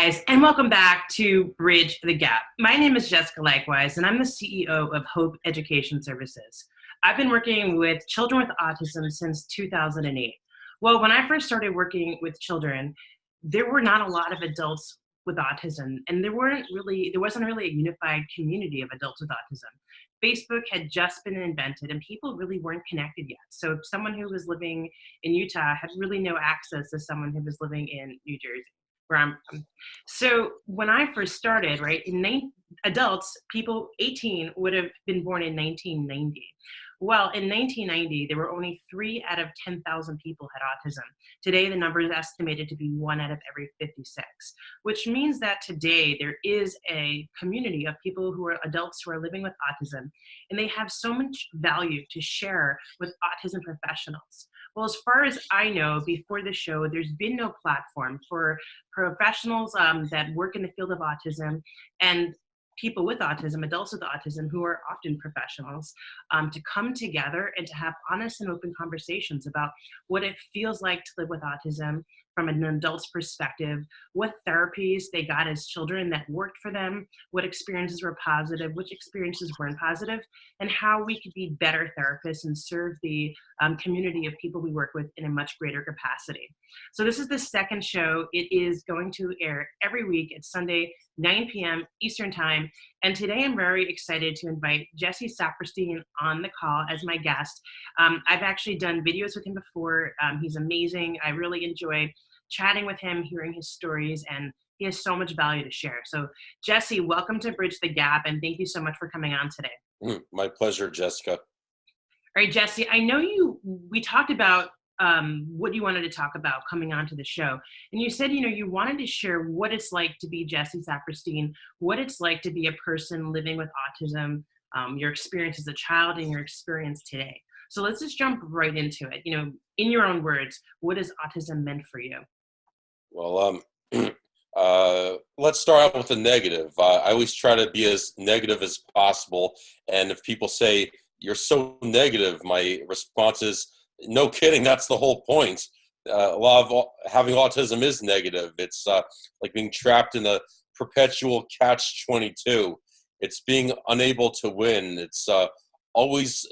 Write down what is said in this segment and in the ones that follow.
guys, and welcome back to Bridge the Gap. My name is Jessica Leichtweisz, and I'm the CEO of Hope Education Services. I've been working with children with autism since 2008. Well, when I first started working with children, there were not a lot of adults with autism, and there wasn't really a unified community of adults with autism. Facebook had just been invented, and people really weren't connected yet. So someone who was living in Utah had really no access to someone who was living in New Jersey, where I'm from. So when I first started, right, adults, people 18 would have been born in 1990. Well, in 1990, there were only 3 out of 10,000 people had autism. Today, the number is estimated to be 1 out of every 56, which means that today there is a community of people who are adults who are living with autism, and they have so much value to share with autism professionals. Well, as far as I know, before the show, there's been no platform for professionals that work in the field of autism and people with autism, adults with autism, who are often professionals, to come together and to have honest and open conversations about what it feels like to live with autism from an adult's perspective, what therapies they got as children that worked for them, what experiences were positive, which experiences weren't positive, and how we could be better therapists and serve the community of people we work with in a much greater capacity. So this is the second show. It is going to air every week. It's Sunday, 9 p.m. Eastern Time. And today I'm very excited to invite Jesse Saperstein on the call as my guest. I've actually done videos with him before. He's amazing. I really enjoy chatting with him, hearing his stories, and he has so much value to share. So Jesse, welcome to Bridge the Gap, and thank you so much for coming on today. My pleasure, Jessica. All right, Jesse, I know we talked about what you wanted to talk about coming onto the show. And you said, you wanted to share what it's like to be Jesse Saperstein, what it's like to be a person living with autism, your experience as a child and your experience today. So let's just jump right into it. In your own words, what has autism meant for you? Well, let's start out with the negative. I always try to be as negative as possible. And if people say, "You're so negative," my response is, no kidding, that's the whole point. A lot of having autism is negative. It's like being trapped in a perpetual catch-22. It's being unable to win. It always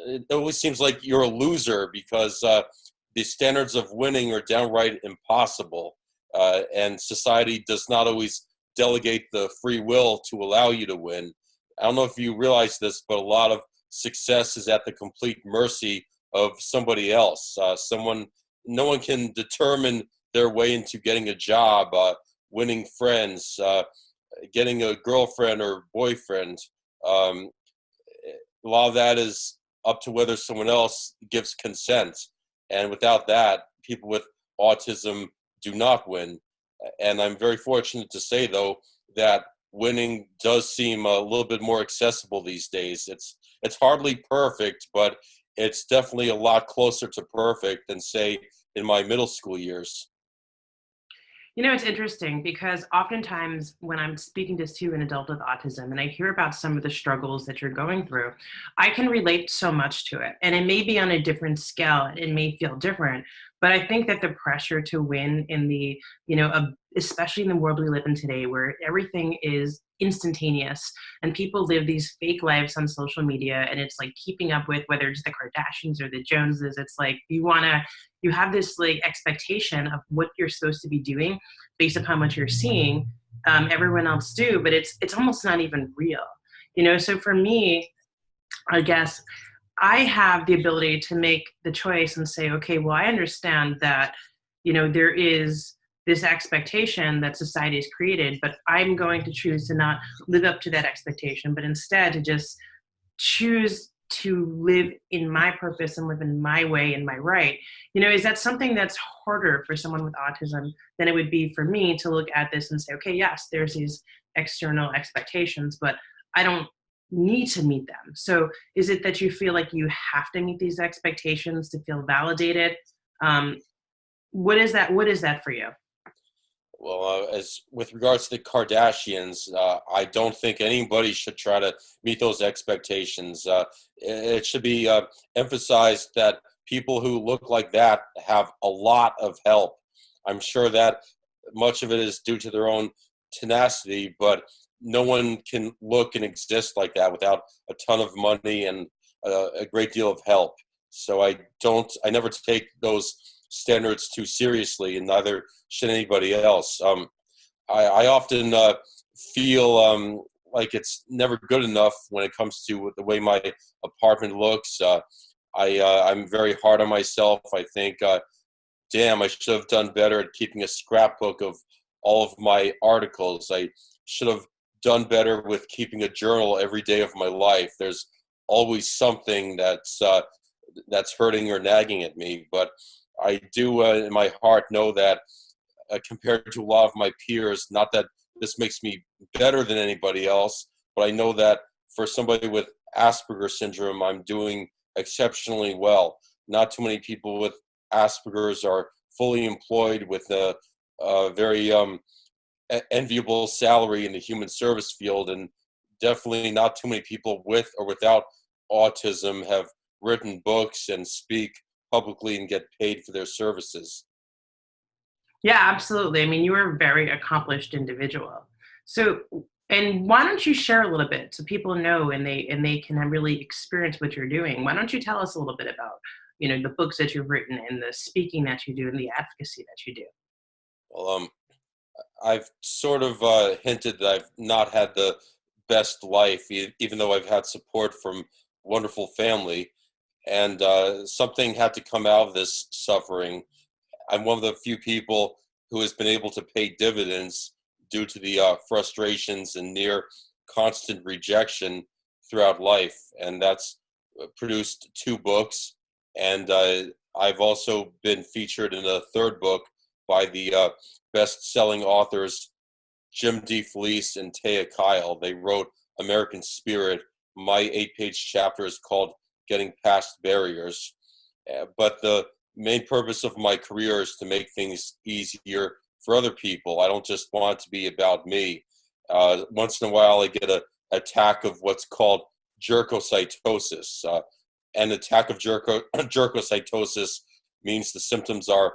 seems like you're a loser because the standards of winning are downright impossible. And society does not always delegate the free will to allow you to win. I don't know if you realize this, but a lot of success is at the complete mercy of somebody else. No one can determine their way into getting a job, winning friends, getting a girlfriend or boyfriend. A lot of that is up to whether someone else gives consent. And without that, people with autism do not win. And I'm very fortunate to say, though, that winning does seem a little bit more accessible these days. It's hardly perfect, but it's definitely a lot closer to perfect than, say, in my middle school years. It's interesting because oftentimes when I'm speaking to an adult with autism and I hear about some of the struggles that you're going through, I can relate so much to it. And it may be on a different scale. It may feel different. But I think that the pressure to win in the, especially in the world we live in today, where everything is instantaneous and people live these fake lives on social media, and it's like keeping up with whether it's the Kardashians or the Joneses. It's like you have this like expectation of what you're supposed to be doing based upon what you're seeing everyone else do, but it's almost not even real. So for me, I guess I have the ability to make the choice and say, okay, well, I understand that, there is this expectation that society has created, but I'm going to choose to not live up to that expectation, but instead to just choose to live in my purpose and live in my way and my right. Is that something that's harder for someone with autism than it would be for me to look at this and say, okay, yes, there's these external expectations, but I don't need to meet them. So is it that you feel like you have to meet these expectations to feel validated? What is that for you? Well, as with regards to the Kardashians, I don't think anybody should try to meet those expectations. It should be emphasized that people who look like that have a lot of help. I'm sure that much of it is due to their own tenacity, but no one can look and exist like that without a ton of money and a great deal of help. So I never take those standards too seriously, and neither should anybody else. I often feel like it's never good enough when it comes to the way my apartment looks. I'm very hard on myself. I think, damn, I should have done better at keeping a scrapbook of all of my articles. I should have done better with keeping a journal every day of my life. There's always something that's hurting or nagging at me, but I do in my heart know that compared to a lot of my peers, not that this makes me better than anybody else, but I know that for somebody with Asperger's syndrome, I'm doing exceptionally well. Not too many people with Asperger's are fully employed with a very enviable salary in the human service field, and definitely not too many people with or without autism have written books and speak publicly and get paid for their services. Yeah, absolutely. I mean, you are a very accomplished individual. So, and why don't you share a little bit so people know and they can really experience what you're doing? Why don't you tell us a little bit about, the books that you've written and the speaking that you do and the advocacy that you do? Well, I've sort of hinted that I've not had the best life, even though I've had support from wonderful family, and something had to come out of this suffering. I'm one of the few people who has been able to pay dividends due to the frustrations and near constant rejection throughout life, and that's produced two books, and I've also been featured in a third book by the best-selling authors Jim D. Felice and Taya Kyle. They wrote American Spirit. My 8-page chapter is called Getting Past Barriers. But the main purpose of my career is to make things easier for other people. I don't just want it to be about me. Once in a while, I get an attack of what's called jerkocytosis. An attack of jerkocytosis means the symptoms are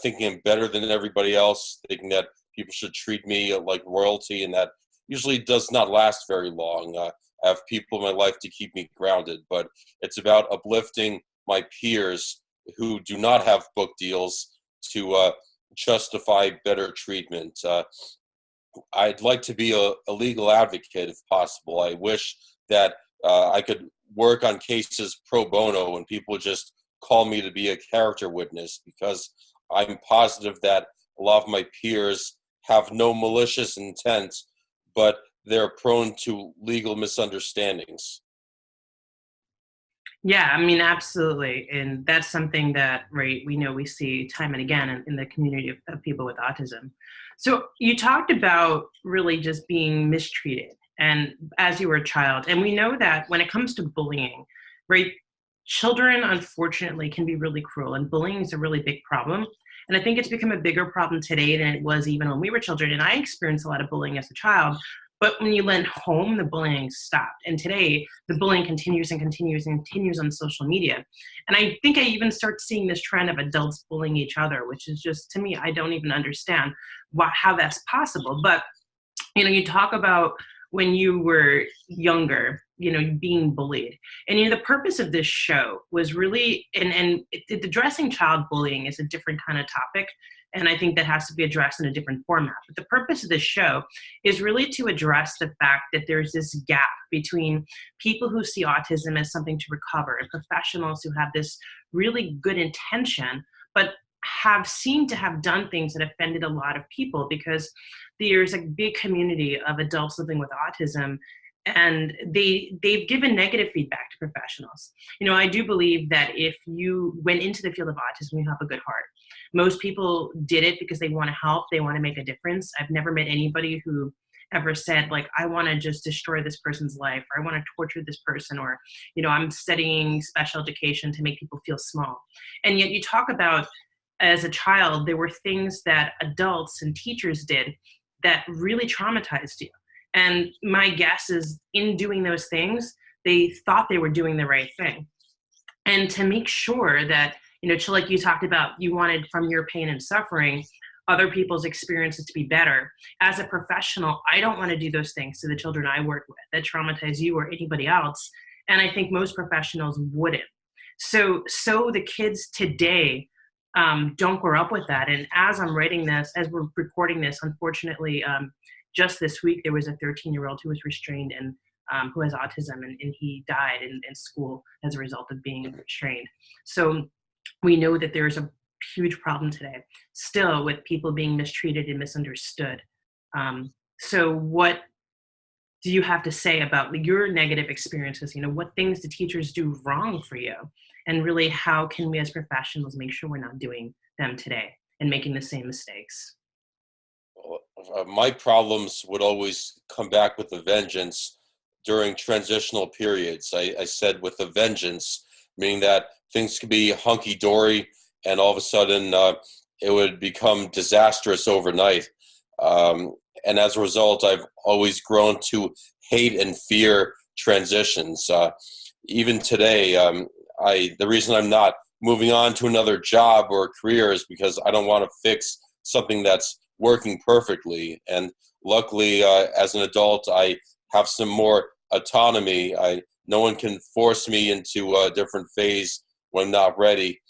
thinking I'm better than everybody else, thinking that people should treat me like royalty, and that usually does not last very long. I have people in my life to keep me grounded, but it's about uplifting my peers who do not have book deals to justify better treatment. I'd like to be a legal advocate if possible. I wish that I could work on cases pro bono and people just call me to be a character witness, because I'm positive that a lot of my peers have no malicious intent, but they're prone to legal misunderstandings. Yeah, I mean, absolutely. And that's something that, right, we know we see time and again in the community of people with autism. So you talked about really just being mistreated and as you were a child. And we know that when it comes to bullying, right, children unfortunately can be really cruel, and bullying is a really big problem. And I think it's become a bigger problem today than it was even when we were children. And I experienced a lot of bullying as a child. But when you went home, the bullying stopped. And today, the bullying continues and continues and continues on social media. And I think I even start seeing this trend of adults bullying each other, which is just, to me, I don't even understand how that's possible. But, you talk about when you were younger, being bullied. And, the purpose of this show was really, and addressing child bullying is a different kind of topic. And I think that has to be addressed in a different format. But the purpose of this show is really to address the fact that there's this gap between people who see autism as something to recover and professionals who have this really good intention, but have seemed to have done things that offended a lot of people, because there's a big community of adults living with autism, and they've given negative feedback to professionals. I do believe that if you went into the field of autism, you have a good heart. Most people did it because they want to help, they want to make a difference. I've never met anybody who ever said, like, I want to just destroy this person's life, or I want to torture this person, or, I'm studying special education to make people feel small. And yet you talk about, as a child, there were things that adults and teachers did that really traumatized you. And my guess is, in doing those things, they thought they were doing the right thing. And to make sure that, like you talked about, you wanted from your pain and suffering, other people's experiences to be better. As a professional, I don't want to do those things to the children I work with that traumatize you or anybody else. And I think most professionals wouldn't. So the kids today don't grow up with that. And as I'm writing this, as we're recording this, unfortunately, just this week, there was a 13-year-old who was restrained and who has autism, and he died in school as a result of being restrained. So we know that there's a huge problem today still with people being mistreated and misunderstood. So what do you have to say about your negative experiences? What things do teachers do wrong for you? And really, how can we as professionals make sure we're not doing them today and making the same mistakes? My problems would always come back with a vengeance during transitional periods. I said with a vengeance, meaning that things could be hunky-dory and all of a sudden it would become disastrous overnight. And as a result, I've always grown to hate and fear transitions. Even today, the reason I'm not moving on to another job or career is because I don't want to fix something that's working perfectly. And luckily, as an adult, I have some more autonomy. No one can force me into a different phase when I'm not ready.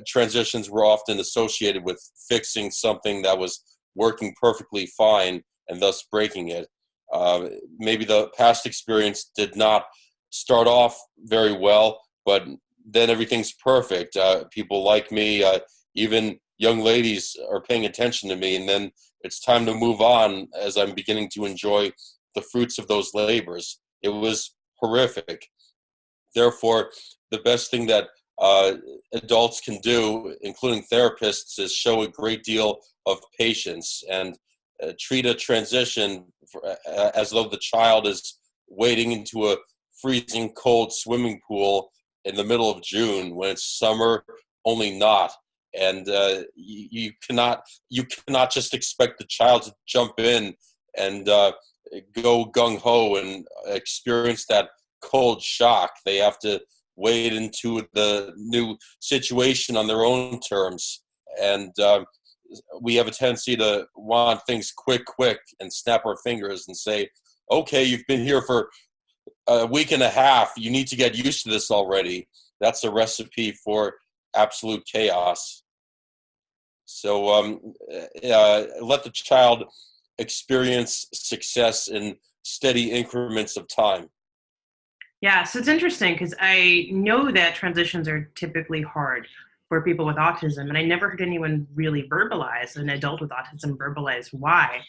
Transitions were often associated with fixing something that was working perfectly fine and thus breaking it. Maybe the past experience did not start off very well, but then everything's perfect. People like me, even young ladies are paying attention to me, and then it's time to move on as I'm beginning to enjoy the fruits of those labors. It was horrific. Therefore, the best thing that adults can do, including therapists, is show a great deal of patience and treat a transition as though the child is wading into a freezing cold swimming pool in the middle of June when it's summer, only not. And you cannot just expect the child to jump in and go gung-ho and experience that cold shock. They have to wade into the new situation on their own terms. And we have a tendency to want things quick, and snap our fingers and say, okay, you've been here for a week and a half. You need to get used to this already. That's a recipe for absolute chaos. So let the child experience success in steady increments of time. Yeah, so it's interesting because I know that transitions are typically hard for people with autism, and I never heard anyone really verbalize, an adult with autism verbalize why.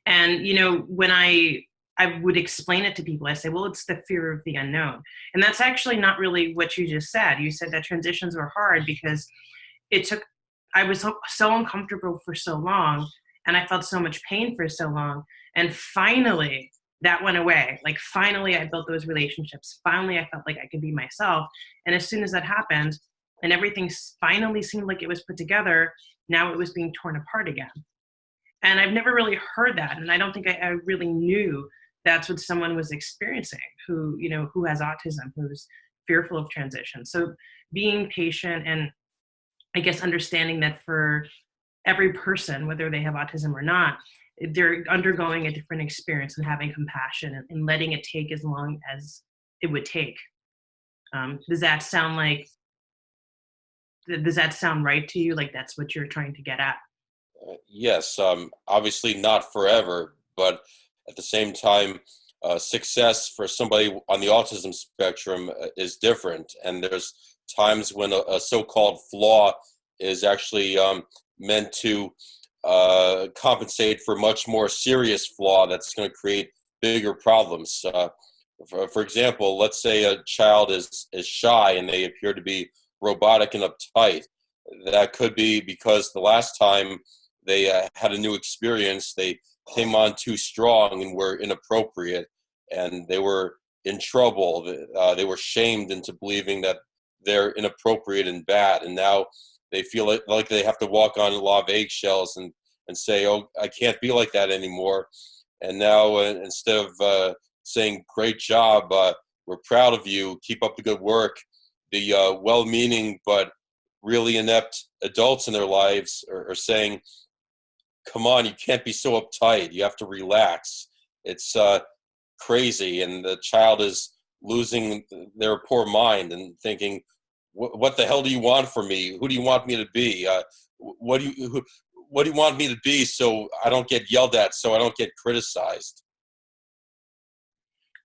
And when I would explain it to people, I say, well, it's the fear of the unknown. And that's actually not really what you just said. You said that transitions were hard because I was so uncomfortable for so long, and I felt so much pain for so long. And finally, that went away. Like, finally, I built those relationships. Finally, I felt like I could be myself. And as soon as that happened, and everything finally seemed like it was put together, now it was being torn apart again. And I've never really heard that. And I don't think I really knew that's what someone was experiencing who has autism, who's fearful of transition. So being patient and I guess understanding that for every person, whether they have autism or not, they're undergoing a different experience, and having compassion and letting it take as long as it would take. Does that sound right to you? Like that's what you're trying to get at? Yes, obviously not forever, but at the same time, success for somebody on the autism spectrum is different. And there's times when a so-called flaw is actually meant to compensate for much more serious flaw that's going to create bigger problems. For example, let's say a child is shy and they appear to be robotic and uptight. That could be because the last time they had a new experience, they came on too strong and were inappropriate, and they were in trouble. They were shamed into believing that they're inappropriate and bad, and now they feel like they have to walk on a lot of eggshells and say, oh, I can't be like that anymore. And now instead of saying, great job, we're proud of you, keep up the good work, the well-meaning but really inept adults in their lives are saying, come on, you can't be so uptight. You have to relax. It's crazy. And the child is losing their poor mind and thinking, what the hell do you want from me? Who do you want me to be? What do you want me to be so I don't get yelled at, so I don't get criticized?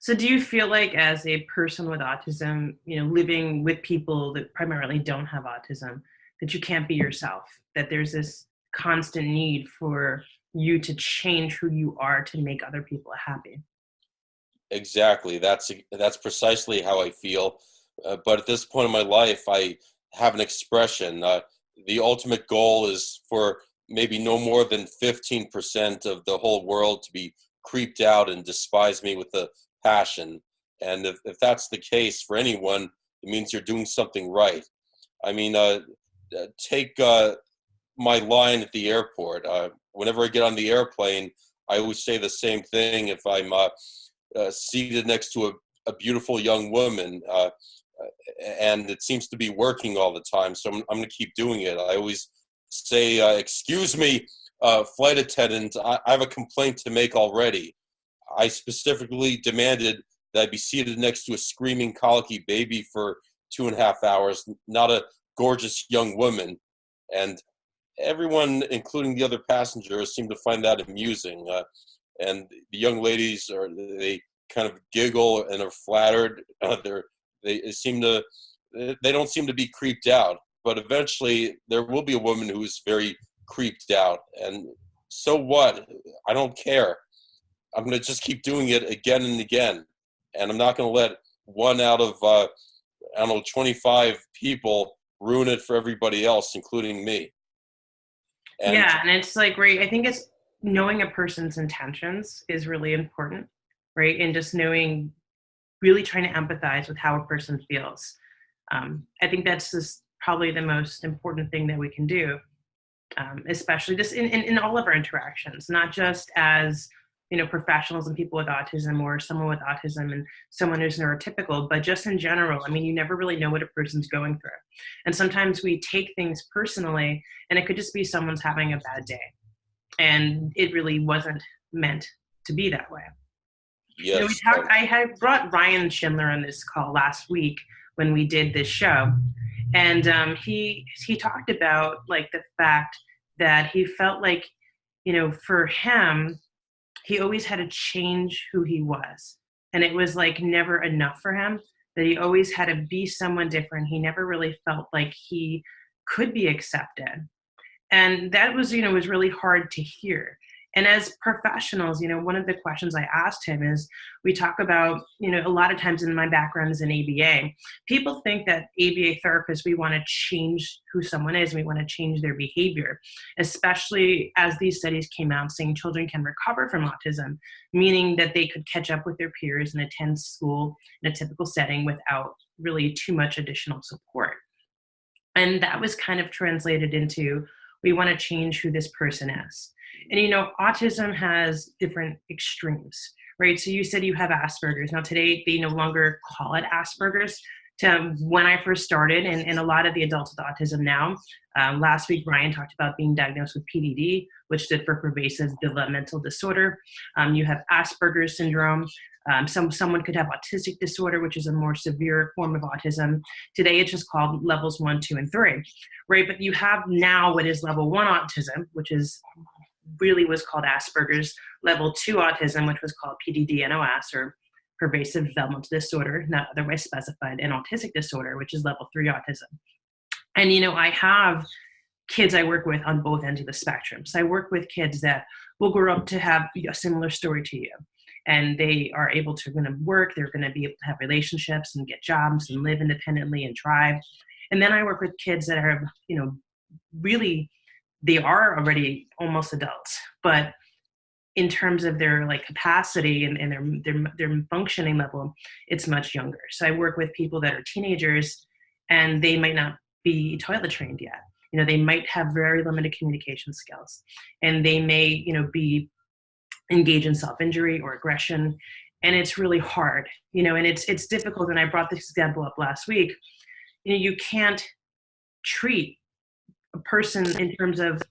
So do you feel like as a person with autism, living with people that primarily don't have autism, that you can't be yourself, that there's this constant need for you to change who you are to make other people happy? Exactly. That's precisely how I feel. But at this point in my life, I have an expression. The ultimate goal is for maybe no more than 15% of the whole world to be creeped out and despise me with a passion. And if that's the case for anyone, it means you're doing something right. I mean, take my line at the airport. Whenever I get on the airplane, I always say the same thing if I'm seated next to a beautiful young woman, and it seems to be working all the time. So I'm going to keep doing it. I always say, excuse me, flight attendant, I have a complaint to make already. I specifically demanded that I be seated next to a screaming, colicky baby for 2.5 hours, not a gorgeous young woman. And everyone, including the other passengers, seem to find that amusing. And the young ladies they kind of giggle and are flattered. They seem to they don't seem to be creeped out. But eventually, there will be a woman who is very creeped out, and so what? I don't care. I'm going to just keep doing it again and again, and I'm not going to let one out of I don't know 25 people ruin it for everybody else, including me. And Yeah, and it's like, right, I think it's knowing a person's intentions is really important, right? And just knowing, really trying to empathize with how a person feels. I think that's just probably the most important thing that we can do, especially just in all of our interactions, not just as professionals and people with autism, or someone with autism and someone who's neurotypical, but just in general. I mean, you never really know what a person's going through. And sometimes we take things personally, and it could just be someone's having a bad day. And it really wasn't meant to be that way. yes, I had brought Ryan Schindler on this call last week when we did this show. And he talked about like the fact that he felt like, for him, he always had to change who he was. And it was like never enough for him, that he always had to be someone different. He never really felt like he could be accepted. And that was really hard to hear. And as professionals, one of the questions I asked him is, we talk about, a lot of times in my background is in ABA, people think that ABA therapists, we want to change who someone is, and we want to change their behavior, especially as these studies came out saying children can recover from autism, meaning that they could catch up with their peers and attend school in a typical setting without really too much additional support. And that was kind of translated into, we want to change who this person is. And autism has different extremes, right? So you said you have Asperger's. Now today they no longer call it Asperger's. When I first started, and a lot of the adults with autism now, last week Ryan talked about being diagnosed with PDD, which stood for pervasive developmental disorder. You have Asperger's syndrome. Someone could have autistic disorder, which is a more severe form of autism. Today, it's just called levels 1, 2, and 3, right? But you have now what is level 1 autism, which is really was called Asperger's, level 2 autism, which was called PDD-NOS, or pervasive developmental disorder, not otherwise specified, and autistic disorder, which is level 3 autism. And, I have kids I work with on both ends of the spectrum. So I work with kids that will grow up to have a similar story to you. And they are able to work, they're going to be able to have relationships and get jobs and live independently and thrive. And then I work with kids that are, really, they are already almost adults, but in terms of their capacity and their functioning level, it's much younger. So I work with people that are teenagers, and they might not be toilet trained yet. They might have very limited communication skills, and they may, be engaged in self-injury or aggression. And it's really hard, and it's difficult. And I brought this example up last week. You can't treat a person in terms of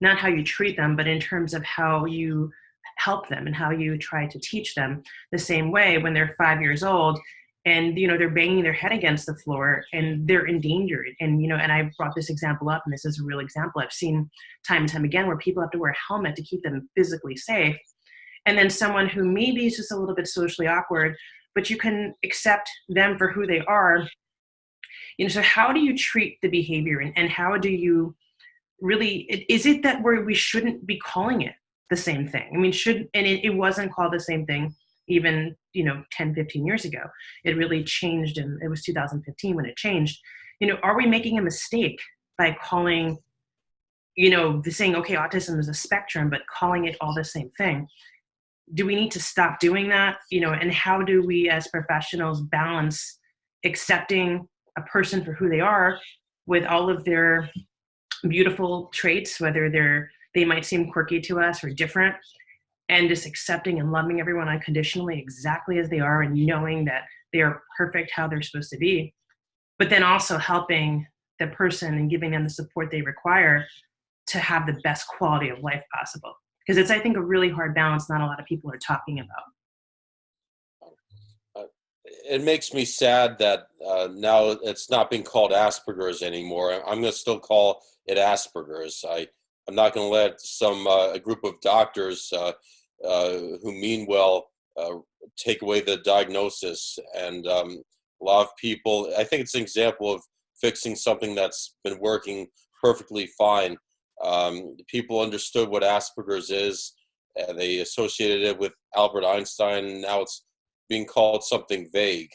not how you treat them, but in terms of how you help them and how you try to teach them the same way when they're 5 years old and they're banging their head against the floor and they're endangered. And and I brought this example up, and this is a real example I've seen time and time again, where people have to wear a helmet to keep them physically safe. And then someone who maybe is just a little bit socially awkward, but you can accept them for who they are. So how do you treat the behavior, and how do you really, is it that we shouldn't be calling it the same thing? I mean, it wasn't called the same thing even 10, 15 years ago. It really changed, and it was 2015 when it changed. Are we making a mistake by calling, saying, okay, autism is a spectrum, but calling it all the same thing? Do we need to stop doing that? And how do we as professionals balance accepting a person for who they are with all of their beautiful traits, whether they might seem quirky to us or different, and just accepting and loving everyone unconditionally exactly as they are, and knowing that they are perfect how they're supposed to be, but then also helping the person and giving them the support they require to have the best quality of life possible. Because it's, I think, a really hard balance not a lot of people are talking about. It makes me sad that now it's not being called Asperger's anymore. I'm going to still call it Asperger's. I'm not going to let a group of doctors who mean well take away the diagnosis. And a lot of people, I think it's an example of fixing something that's been working perfectly fine. People understood what Asperger's is. They associated it with Albert Einstein, and now it's being called something vague.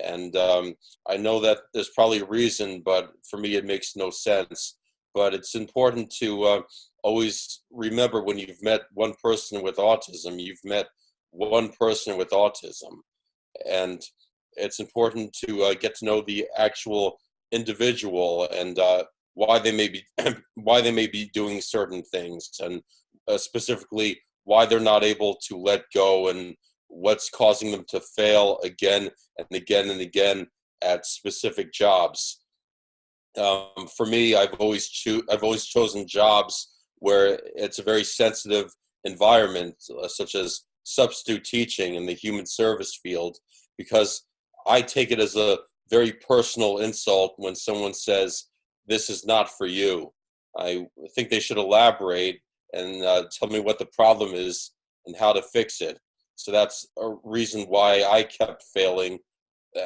And I know that there's probably a reason, but for me it makes no sense. But it's important to always remember, when you've met one person with autism, you've met one person with autism. And it's important to get to know the actual individual, and why they may be doing certain things, and specifically why they're not able to let go, and what's causing them to fail again and again and again at specific jobs. For me, I've always chosen jobs where it's a very sensitive environment, such as substitute teaching in the human service field, because I take it as a very personal insult when someone says, "This is not for you." I think they should elaborate and tell me what the problem is and how to fix it. So that's a reason why I kept failing,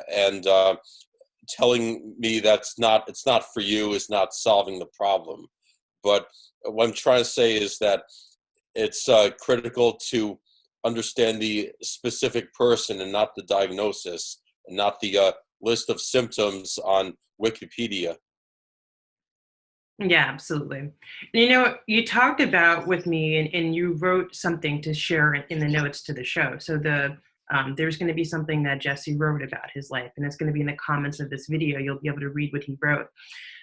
and telling me it's not for you is not solving the problem. But what I'm trying to say is that it's critical to understand the specific person and not the diagnosis, and not the list of symptoms on Wikipedia. Yeah, absolutely. You talked about with me, and you wrote something to share in the notes to the show. So there's going to be something that Jesse wrote about his life, and it's going to be in the comments of this video. You'll be able to read what he wrote.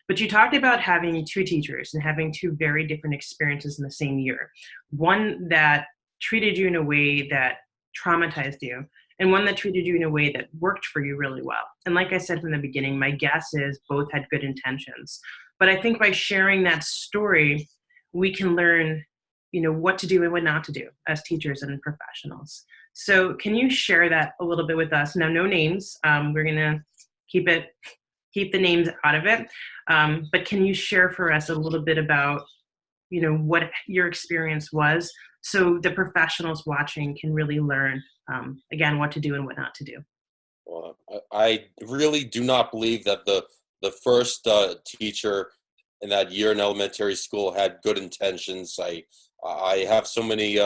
But you talked about having two teachers and having two very different experiences in the same year. One that treated you in a way that traumatized you, and one that treated you in a way that worked for you really well. And like I said from the beginning, my guess is both had good intentions. But I think by sharing that story, we can learn, what to do and what not to do as teachers and professionals. So can you share that a little bit with us? Now, no names. We're gonna keep the names out of it. But can you share for us a little bit about, what your experience was, so the professionals watching can really learn, again, what to do and what not to do? Well, I really do not believe that the first teacher in that year in elementary school had good intentions. I have so many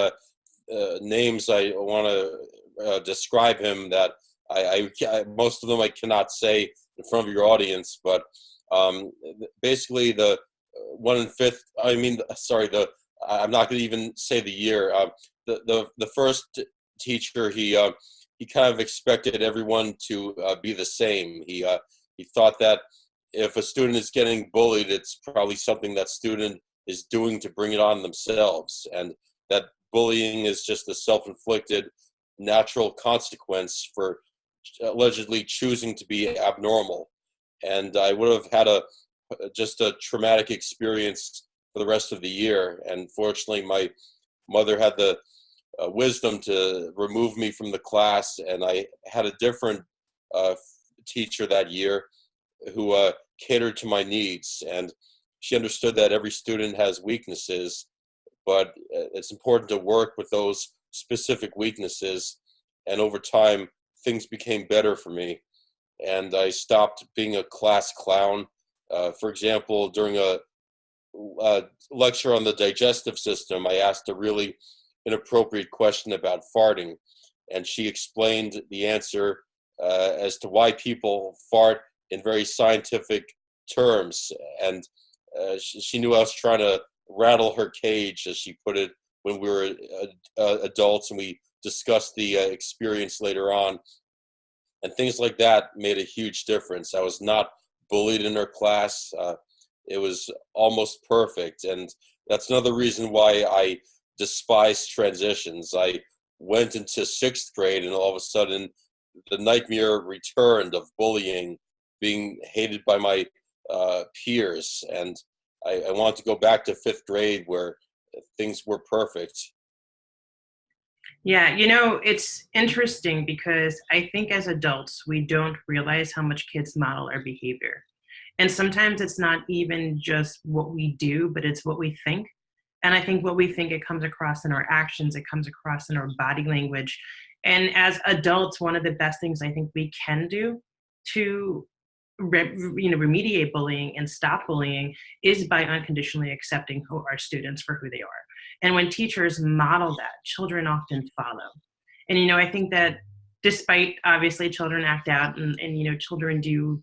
names I want to describe him that most of them I cannot say in front of your audience. But basically, the one in fifth. I'm not going to even say the year. The first teacher, he kind of expected everyone to be the same. He thought that if a student is getting bullied, it's probably something that student is doing to bring it on themselves, and that bullying is just a self-inflicted natural consequence for allegedly choosing to be abnormal. And I would have had a just a traumatic experience for the rest of the year. And fortunately, my mother had the wisdom to remove me from the class, and I had a different uh, teacher that year who catered to my needs. And she understood that every student has weaknesses, but it's important to work with those specific weaknesses. And over time, things became better for me. And I stopped being a class clown. For example, during a lecture on the digestive system, I asked a really inappropriate question about farting. And she explained the answer as to why people fart in very scientific terms. And she knew I was trying to rattle her cage, as she put it, when we were adults and we discussed the experience later on. And things like that made a huge difference. I was not bullied in her class. It was almost perfect. And that's another reason why I despise transitions. I went into sixth grade, and all of a sudden, the nightmare returned of bullying, being hated by my peers. And I want to go back to fifth grade where things were perfect. Yeah, it's interesting because I think as adults, we don't realize how much kids model our behavior. And sometimes it's not even just what we do, but it's what we think. And I think what we think, it comes across in our actions, it comes across in our body language. And as adults, one of the best things I think we can do to remediate bullying and stop bullying is by unconditionally accepting our students for who they are. And when teachers model that, children often follow. And I think that despite obviously children act out, and children do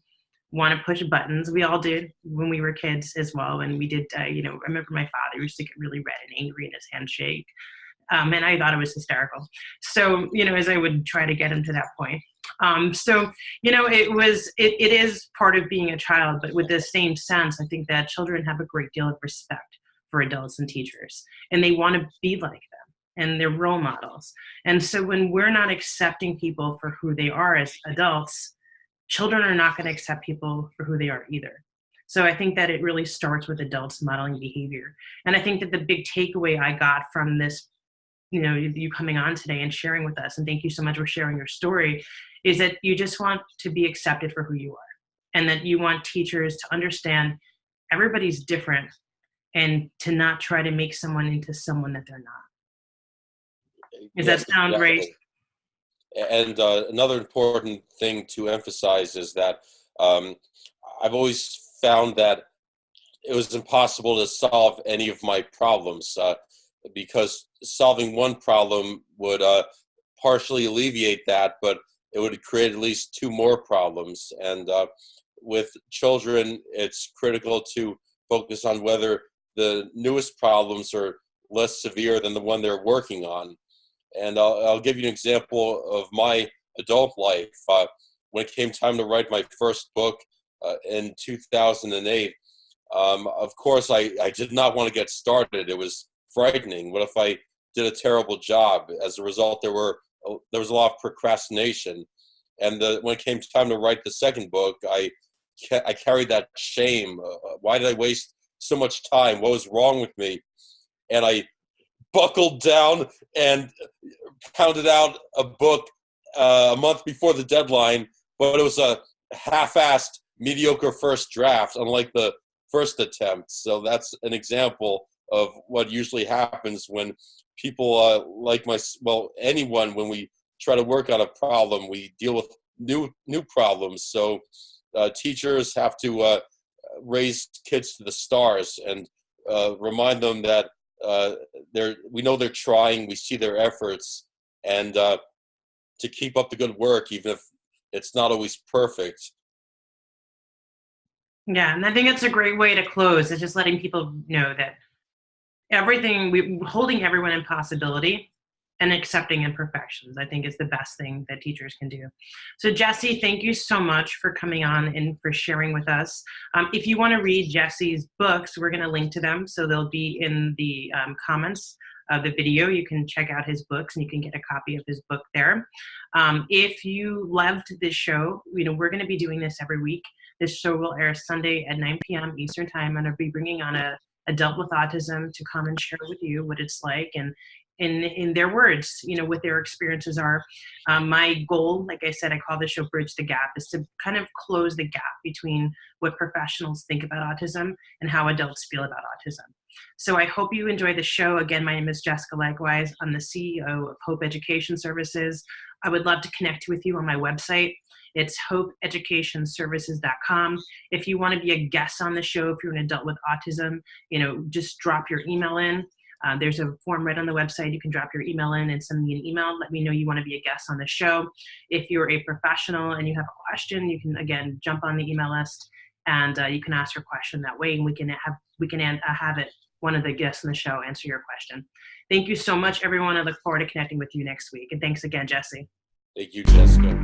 want to push buttons. We all did when we were kids as well. And we did, I remember my father used to get really red and angry and his hand shake. And I thought it was hysterical. So, as I would try to get him to that point. It is part of being a child, but with the same sense, I think that children have a great deal of respect for adults and teachers, and they want to be like them, and they're role models. And so when we're not accepting people for who they are as adults, children are not going to accept people for who they are either. So I think that it really starts with adults modeling behavior. And I think that the big takeaway I got from this, you coming on today and sharing with us, and thank you so much for sharing your story, is that you just want to be accepted for who you are, and that you want teachers to understand everybody's different and to not try to make someone into someone that they're not. Does that sound right? And another important thing to emphasize is that I've always found that it was impossible to solve any of my problems because solving one problem would partially alleviate that, but it would create at least two more problems. And with children, it's critical to focus on whether the newest problems are less severe than the one they're working on. And I'll give you an example of my adult life. When it came time to write my first book in 2008, of course, I did not want to get started. It was frightening. What if I did a terrible job? As a result, there was a lot of procrastination. And when it came time to write the second book, I carried that shame. Why did I waste so much time? What was wrong with me? And I buckled down and pounded out a book a month before the deadline, but it was a half-assed, mediocre first draft, unlike the first attempt. So that's an example of what usually happens when people anyone, when we try to work on a problem, we deal with new problems. So teachers have to raise kids to the stars and remind them that we know they're trying, we see their efforts, and to keep up the good work, even if it's not always perfect. Yeah, and I think it's a great way to close. It's just letting people know that holding everyone in possibility and accepting imperfections, I think, is the best thing that teachers can do. So Jesse, thank you so much for coming on and for sharing with us. If you want to read Jesse's books, we're going to link to them. So they'll be in the comments of the video. You can check out his books and you can get a copy of his book there. If you loved this show, we're going to be doing this every week. This show will air Sunday at 9 p.m. Eastern Time, and I'll be bringing on a adult with autism to come and share with you what it's like, and in their words, what their experiences are. My goal, like I said, I call this show Bridge the Gap, is to kind of close the gap between what professionals think about autism and how adults feel about autism. So I hope you enjoy the show. Again, my name is Jessica Leichtweisz. I'm the CEO of Hope Education Services. I would love to connect with you on my website. It's hopeeducationservices.com. If you want to be a guest on the show, if you're an adult with autism, just drop your email in. There's a form right on the website. You can drop your email in and send me an email. Let me know you want to be a guest on the show. If you're a professional and you have a question, you can, again, jump on the email list and you can ask your question that way, and we can have it, one of the guests on the show, answer your question. Thank you so much, everyone. I look forward to connecting with you next week. And thanks again, Jesse. Thank you, Jessica.